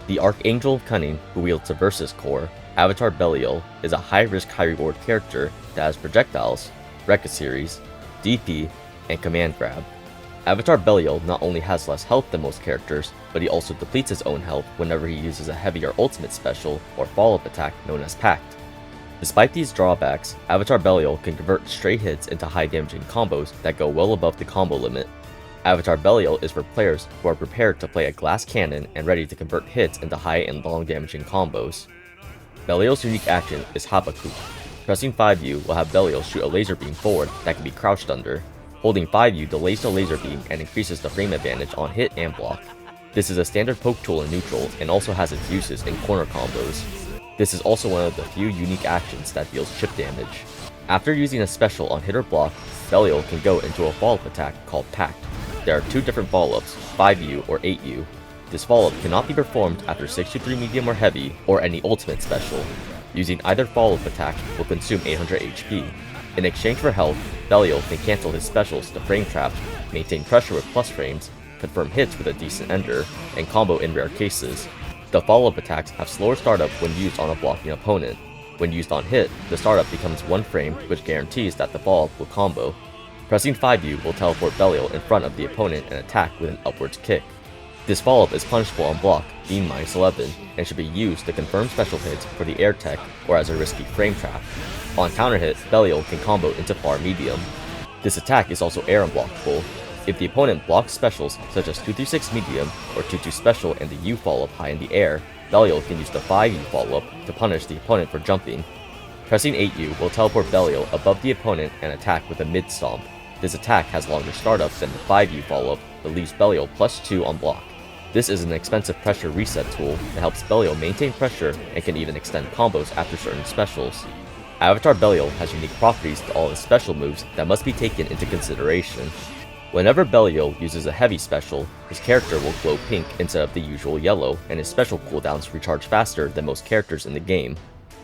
The Archangel of Cunning, who wields the Versus core, Avatar Belial, is a high-risk, high-reward character that has projectiles, Rekka series, DP, and command grab. Avatar Belial not only has less health than most characters, but he also depletes his own health whenever he uses a heavier ultimate special or follow-up attack known as Pact. Despite these drawbacks, Avatar Belial can convert stray hits into high-damaging combos that go well above the combo limit. Avatar Belial is for players who are prepared to play a glass cannon and ready to convert hits into high and long damaging combos. Belial's unique action is Habakkuk. Pressing 5U will have Belial shoot a laser beam forward that can be crouched under. Holding 5U delays the laser beam and increases the frame advantage on hit and block. This is a standard poke tool in neutral and also has its uses in corner combos. This is also one of the few unique actions that deals chip damage. After using a special on hit or block, Belial can go into a follow-up attack called Pact. There are two different follow-ups, 5U or 8U. This follow-up cannot be performed after 6-3 medium or heavy or any ultimate special. Using either follow-up attack will consume 800 HP. In exchange for health, Belial can cancel his specials to frame trap, maintain pressure with plus frames, confirm hits with a decent ender, and combo in rare cases. The follow-up attacks have slower startup when used on a blocking opponent. When used on hit, the startup becomes 1 frame, which guarantees that the follow-up will combo. Pressing 5U will teleport Belial in front of the opponent and attack with an upwards kick. This follow-up is punishable on block, being -11, and should be used to confirm special hits for the air tech or as a risky frame trap. On counter hit, Belial can combo into far medium. This attack is also air unblockable. If the opponent blocks specials such as 236 medium or 22 special and the U follow-up high in the air, Belial can use the 5U follow-up to punish the opponent for jumping. Pressing 8U will teleport Belial above the opponent and attack with a mid stomp. This attack has longer startup than the 5U follow-up, but leaves Belial +2 on block. This is an expensive pressure reset tool that helps Belial maintain pressure and can even extend combos after certain specials. Avatar Belial has unique properties to all his special moves that must be taken into consideration. Whenever Belial uses a heavy special, his character will glow pink instead of the usual yellow, and his special cooldowns recharge faster than most characters in the game.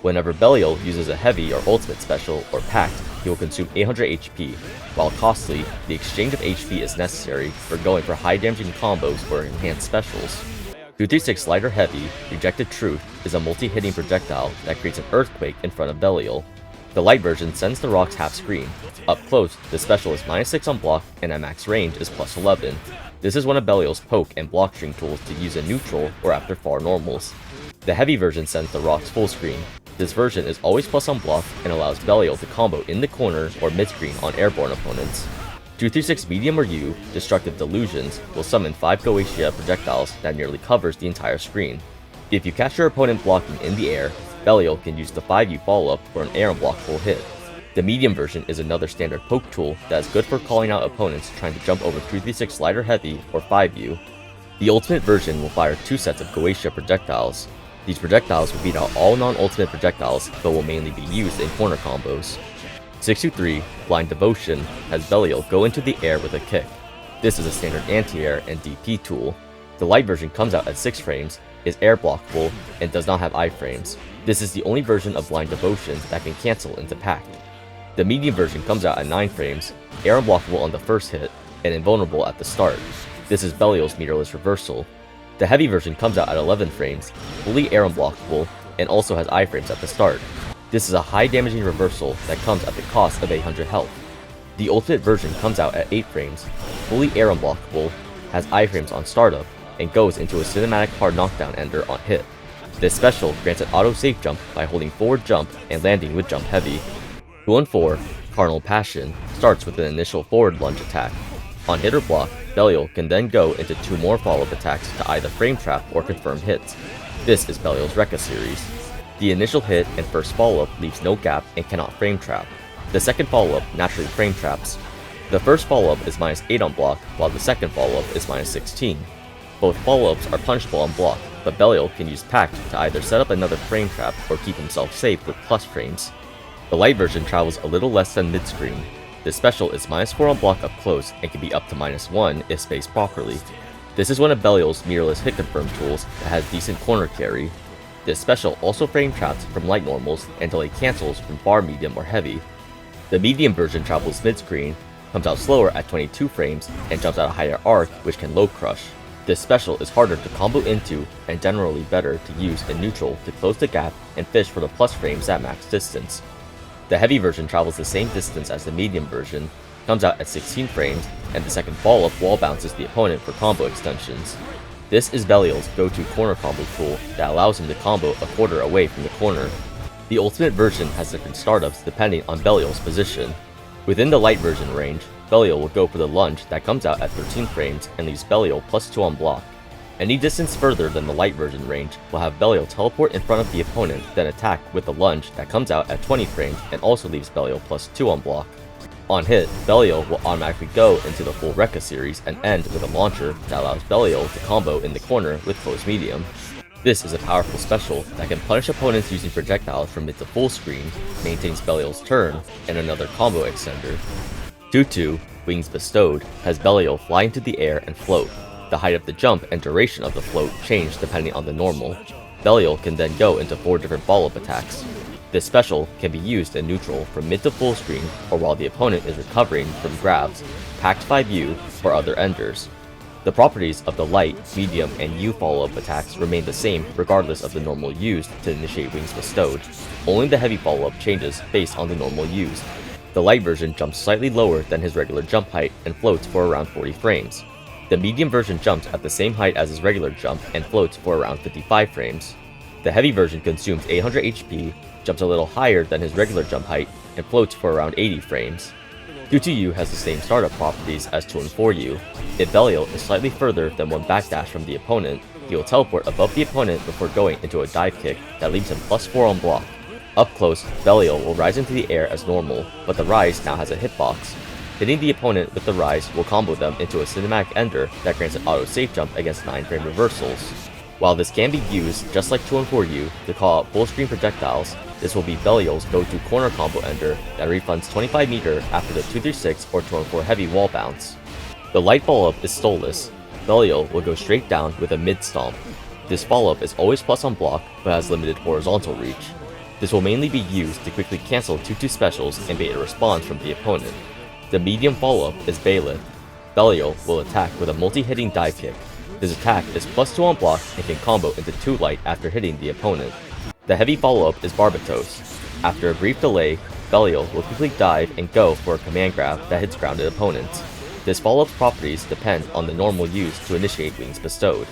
Whenever Belial uses a heavy or ultimate special or pact, he will consume 800 HP. While costly, the exchange of HP is necessary for going for high damaging combos or enhanced specials. 236 Light or Heavy, Rejected Truth, is a multi-hitting projectile that creates an earthquake in front of Belial. The light version sends the rocks half screen. Up close, the special is -6 on block and at max range is +11. This is one of Belial's poke and block string tools to use in neutral or after far normals. The heavy version sends the rocks full screen. This version is always plus on block and allows Belial to combo in the corner or mid-screen on airborne opponents. 236 Medium or U, Destructive Delusions, will summon 5 Goetia projectiles that nearly covers the entire screen. If you catch your opponent blocking in the air, Belial can use the 5U follow-up for an air unblockable hit. The medium version is another standard poke tool that is good for calling out opponents trying to jump over 236 Light or Heavy or 5U. The ultimate version will fire 2 sets of Goetia projectiles. These projectiles will beat out all non-ultimate projectiles, but will mainly be used in corner combos. 623 Blind Devotion has Belial go into the air with a kick. This is a standard anti-air and DP tool. The light version comes out at 6 frames, is air blockable, and does not have iframes. This is the only version of Blind Devotion that can cancel into Pact. The medium version comes out at 9 frames, air unblockable on the first hit, and invulnerable at the start. This is Belial's meterless reversal. The heavy version comes out at 11 frames, fully air unblockable, and also has iframes at the start. This is a high damaging reversal that comes at the cost of 800 health. The ultimate version comes out at 8 frames, fully air unblockable, has iframes on startup, and goes into a cinematic hard knockdown ender on hit. This special grants an auto safe jump by holding forward jump and landing with jump heavy. 214, Carnal Passion, starts with an initial forward lunge attack. On hit or block, Belial can then go into 2 more follow-up attacks to either frame trap or confirm hits. This is Belial's Rekka series. The initial hit and first follow-up leaves no gap and cannot frame trap. The second follow-up naturally frame traps. The first follow-up is -8 on block, while the second follow-up is -16. Both follow-ups are punishable on block, but Belial can use Pact to either set up another frame trap or keep himself safe with plus frames. The light version travels a little less than mid-screen. This special is -4 on block up close and can be up to -1 if spaced properly. This is one of Belial's meterless hit confirm tools that has decent corner carry. This special also frame traps from light normals and delay cancels from far medium or heavy. The medium version travels mid-screen, comes out slower at 22 frames, and jumps out a higher arc which can low crush. This special is harder to combo into and generally better to use in neutral to close the gap and fish for the plus frames at max distance. The heavy version travels the same distance as the medium version, comes out at 16 frames, and the second follow-up wall bounces the opponent for combo extensions. This is Belial's go-to corner combo tool that allows him to combo a quarter away from the corner. The ultimate version has different startups depending on Belial's position. Within the light version range, Belial will go for the lunge that comes out at 13 frames and leaves Belial +2 on block. Any distance further than the light version range will have Belial teleport in front of the opponent, then attack with the lunge that comes out at 20 frames and also leaves Belial +2 on block. On hit, Belial will automatically go into the full Rekka series and end with a launcher that allows Belial to combo in the corner with close medium. This is a powerful special that can punish opponents using projectiles from mid to full screen, maintains Belial's turn, and another combo extender. 2-2, Wings Bestowed, has Belial fly into the air and float. The height of the jump and duration of the float change depending on the normal. Belial can then go into 4 different follow-up attacks. This special can be used in neutral from mid to full screen or while the opponent is recovering from grabs, packed 5U, or other enders. The properties of the light, medium, and U follow-up attacks remain the same regardless of the normal used to initiate Wings Bestowed. Only the heavy follow-up changes based on the normal used. The light version jumps slightly lower than his regular jump height and floats for around 40 frames. The medium version jumps at the same height as his regular jump and floats for around 55 frames. The heavy version consumes 800 HP, jumps a little higher than his regular jump height, and floats for around 80 frames. 2-2U has the same startup properties as 2-4U. If Belial is slightly further than 1 backdash from the opponent, he will teleport above the opponent before going into a dive kick that leaves him +4 on block. Up close, Belial will rise into the air as normal, but the rise now has a hitbox. Hitting the opponent with the rise will combo them into a cinematic ender that grants an auto-safe jump against 9-frame reversals. While this can be used, just like 2-4U, to call out full-screen projectiles, this will be Belial's go-to corner combo ender that refunds 25 meter after the 236 or 2-4 heavy wall bounce. The light follow-up is stoleless. Belial will go straight down with a mid-stomp. This follow-up is always plus on block, but has limited horizontal reach. This will mainly be used to quickly cancel 2-2 specials and bait a response from the opponent. The medium follow-up is Bailiff. Belial will attack with a multi-hitting dive kick. This attack is +2 on block and can combo into 2 light after hitting the opponent. The heavy follow-up is Barbatos. After a brief delay, Belial will quickly dive and go for a command grab that hits grounded opponents. This follow-up's properties depend on the normal used to initiate Wings Bestowed.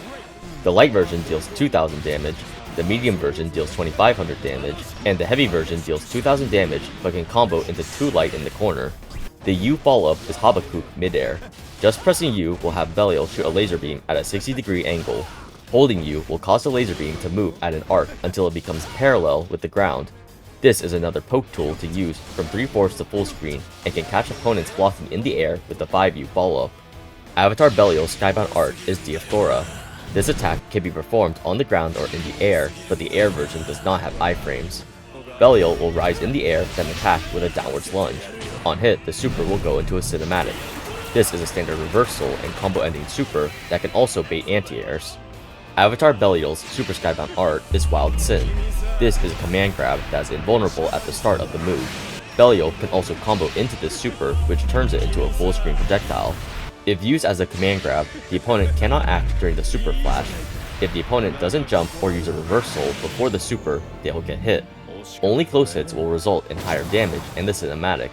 The light version deals 2000 damage, the medium version deals 2500 damage, and the heavy version deals 2000 damage but can combo into 2 light in the corner. The U follow-up is Habakkuk midair. Just pressing U will have Belial shoot a laser beam at a 60-degree angle. Holding U will cause the laser beam to move at an arc until it becomes parallel with the ground. This is another poke tool to use from 3/4 to full screen and can catch opponents blocking in the air with the 5U follow-up. Avatar Belial's skybound art is Diaphora. This attack can be performed on the ground or in the air, but the air version does not have iframes. Belial will rise in the air, then attack with a downwards lunge. On hit, the super will go into a cinematic. This is a standard reversal and combo-ending super that can also bait anti-airs. Avatar Belial's super skybound art is Wild Sin. This is a command grab that is invulnerable at the start of the move. Belial can also combo into this super, which turns it into a full screen projectile. If used as a command grab, the opponent cannot act during the super flash. If the opponent doesn't jump or use a reversal before the super, they will get hit. Only close hits will result in higher damage in the cinematic.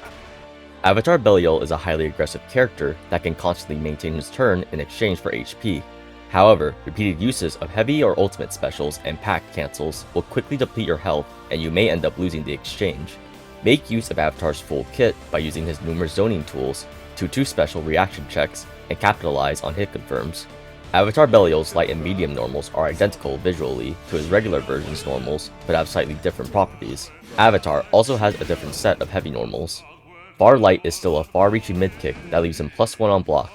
Avatar Belial is a highly aggressive character that can constantly maintain his turn in exchange for HP. However, repeated uses of heavy or ultimate specials and pack cancels will quickly deplete your health and you may end up losing the exchange. Make use of Avatar's full kit by using his numerous zoning tools, 2-2 special reaction checks, and capitalize on hit confirms. Avatar Belial's light and medium normals are identical visually to his regular version's normals, but have slightly different properties. Avatar also has a different set of heavy normals. Far light is still a far-reaching mid-kick that leaves him +1 on block.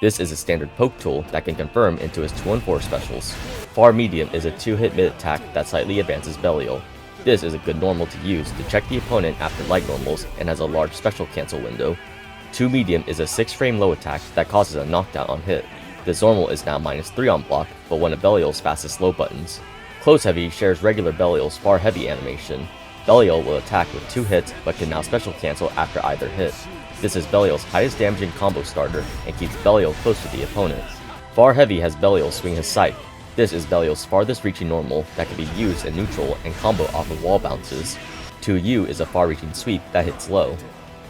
This is a standard poke tool that can confirm into his 2-4 specials. Far medium is a 2-hit mid-attack that slightly advances Belial. This is a good normal to use to check the opponent after light normals and has a large special cancel window. 2 medium is a 6-frame low attack that causes a knockdown on hit. This normal is now -3 on block, but one of Belial's fastest low buttons. Close heavy shares regular Belial's far heavy animation. Belial will attack with 2 hits but can now special cancel after either hit. This is Belial's highest damaging combo starter and keeps Belial close to the opponent. Far Heavy has Belial swing his scythe. This is Belial's farthest reaching normal that can be used in neutral and combo off of wall bounces. 2U is a far reaching sweep that hits low.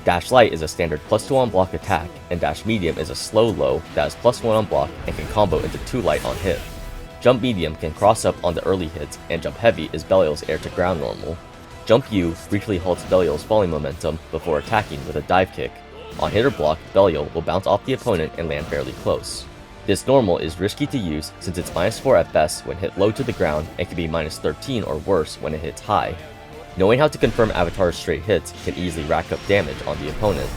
Dash Light is a standard +2 on block attack, and Dash Medium is a slow low that is +1 on block and can combo into 2 light on hit. Jump Medium can cross up on the early hits, and Jump Heavy is Belial's air to ground normal. Jump U briefly halts Belial's falling momentum before attacking with a dive kick. On hit or block, Belial will bounce off the opponent and land fairly close. This normal is risky to use since it's -4 at best when hit low to the ground and can be -13 or worse when it hits high. Knowing how to confirm Avatar's straight hits can easily rack up damage on the opponent.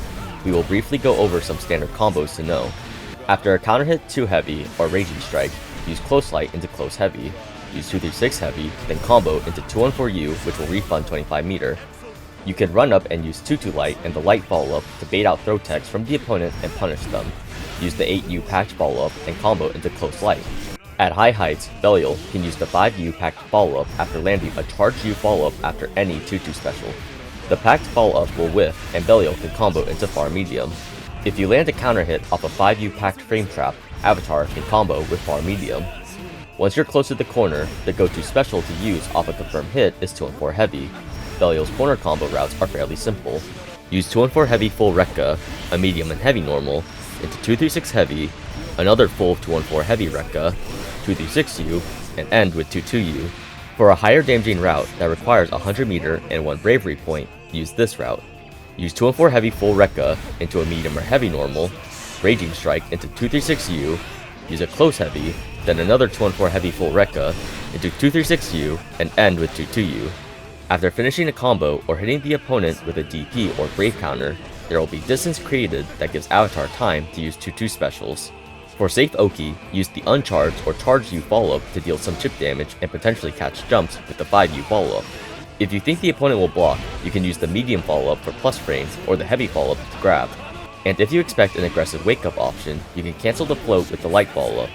We will briefly go over some standard combos to know. After a counter hit 2 heavy or Raging Strike, use Close Light into Close Heavy. Use 236 heavy, then combo into 214U, which will refund 25 meter. You can run up and use 22 light and the light follow-up to bait out throw techs from the opponent and punish them. Use the 8U packed follow-up and combo into Close Light. At high heights, Belial can use the 5U packed follow-up after landing a charged U follow-up after any 2-2 special. The packed follow-up will whiff and Belial can combo into far medium. If you land a counter hit off a 5U packed frame trap, Avatar can combo with far medium. Once you're close to the corner, the go-to special to use off a confirmed hit is 2-4 heavy. Belial's corner combo routes are fairly simple. Use 2-4 heavy full Rekka, a medium and heavy normal, into 236 heavy, another full 2-4 heavy Rekka, 236U, and end with 22U. For a higher damaging route that requires 100 meter and 1 bravery point, use this route. Use 2-4 heavy full Rekka into a medium or heavy normal, Raging Strike into 236U, use a close heavy, then another 2-4 heavy full Rekka into 236U, and end with 22U. After finishing a combo or hitting the opponent with a DP or Brave counter, there will be distance created that gives Avatar time to use 2-2 specials. For safe Oki, use the uncharged or charged U follow-up to deal some chip damage and potentially catch jumps with the 5U follow-up. If you think the opponent will block, you can use the medium follow-up for plus frames or the heavy follow-up to grab. And if you expect an aggressive wake-up option, you can cancel the float with the light follow-up.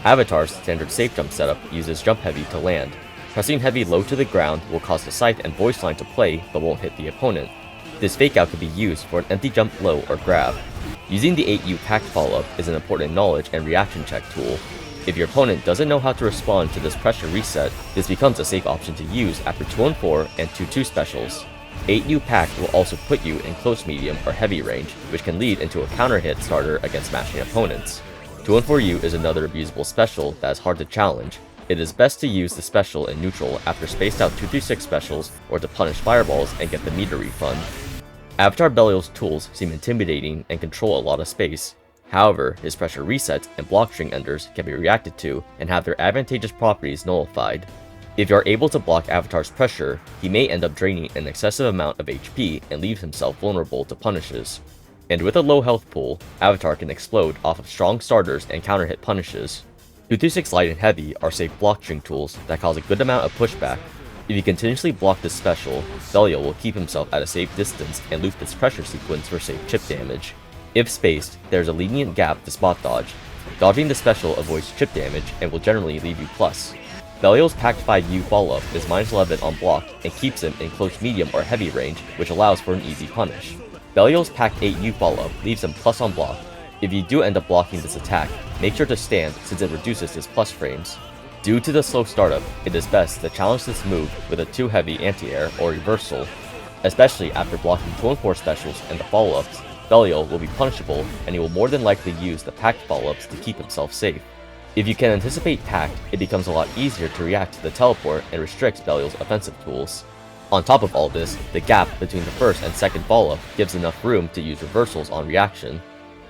Avatar's standard safe jump setup uses jump heavy to land. Pressing heavy low to the ground will cause the scythe and voice line to play but won't hit the opponent. This fake out can be used for an empty jump low or grab. Using the 8U packed follow-up is an important knowledge and reaction check tool. If your opponent doesn't know how to respond to this pressure reset, this becomes a safe option to use after 2-4 and 2-2 specials. 8U packed will also put you in close medium or heavy range, which can lead into a counter hit starter against mashing opponents. 2-4U is another abusable special that is hard to challenge. It is best to use the special in neutral after spaced out 236 specials or to punish fireballs and get the meter refund. Avatar Belial's tools seem intimidating and control a lot of space. However, his pressure resets and block string enders can be reacted to and have their advantageous properties nullified. If you are able to block Avatar's pressure, he may end up draining an excessive amount of HP and leave himself vulnerable to punishes. And with a low health pool, Avatar can explode off of strong starters and counter hit punishes. 226 light and heavy are safe block string tools that cause a good amount of pushback. If you continuously block this special, Belial will keep himself at a safe distance and loop this pressure sequence for safe chip damage. If spaced, there is a lenient gap to spot dodge. Dodging the special avoids chip damage and will generally leave you plus. Belial's packed 5U follow-up is -11 on block and keeps him in close medium or heavy range, which allows for an easy punish. Belial's packed 8U follow-up leaves him plus on block. If you do end up blocking this attack, make sure to stand since it reduces his plus frames. Due to the slow startup, it is best to challenge this move with a 2 heavy anti-air or reversal. Especially after blocking 2-4 specials and the follow-ups, Belial will be punishable and he will more than likely use the packed follow-ups to keep himself safe. If you can anticipate packed, it becomes a lot easier to react to the teleport and restricts Belial's offensive tools. On top of all this, the gap between the first and second follow-up gives enough room to use reversals on reaction.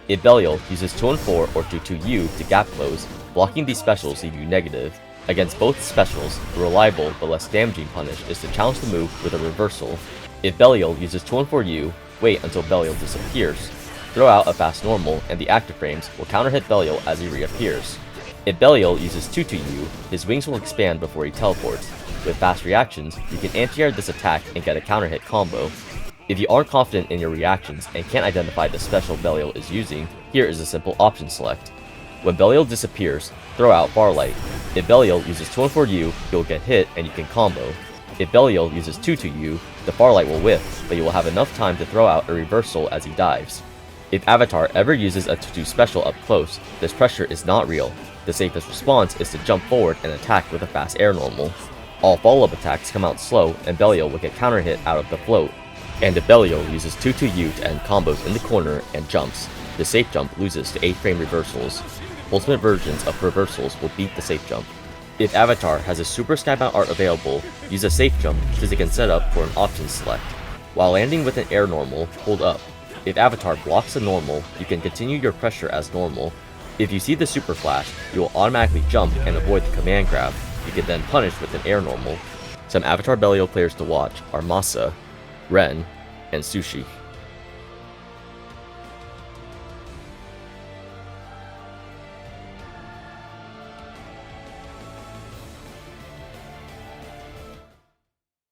If Belial uses 2-4 or 2-2U to gap close, blocking these specials leave you negative. Against both specials, a reliable but less damaging punish is to challenge the move with a reversal. If Belial uses 2-4U, wait until Belial disappears. Throw out a fast normal and the active frames will counter hit Belial as he reappears. If Belial uses 2-2U, his wings will expand before he teleports. With fast reactions, you can anti-air this attack and get a counter hit combo. If you aren't confident in your reactions and can't identify the special Belial is using, here is a simple option select. When Belial disappears, throw out Farlight. If Belial uses 2-4U, you'll get hit and you can combo. If Belial uses 2-2U, the Farlight will whiff, but you will have enough time to throw out a reversal as he dives. If Avatar ever uses a to-do special up close, this pressure is not real. The safest response is to jump forward and attack with a fast air normal. All follow-up attacks come out slow and Belial will get counter hit out of the float. And if Belial uses 2-2U to end combos in the corner and jumps, the safe jump loses to 8-frame reversals. Ultimate versions of reversals will beat the safe jump. If Avatar has a super snap-out art available, use a safe jump since it can set up for an option select. While landing with an air normal, hold up. If Avatar blocks the normal, you can continue your pressure as normal. If you see the super flash, you will automatically jump and avoid the command grab. You can then punish with an air normal. Some Avatar Belial players to watch are Masa, Ren, and Sushi.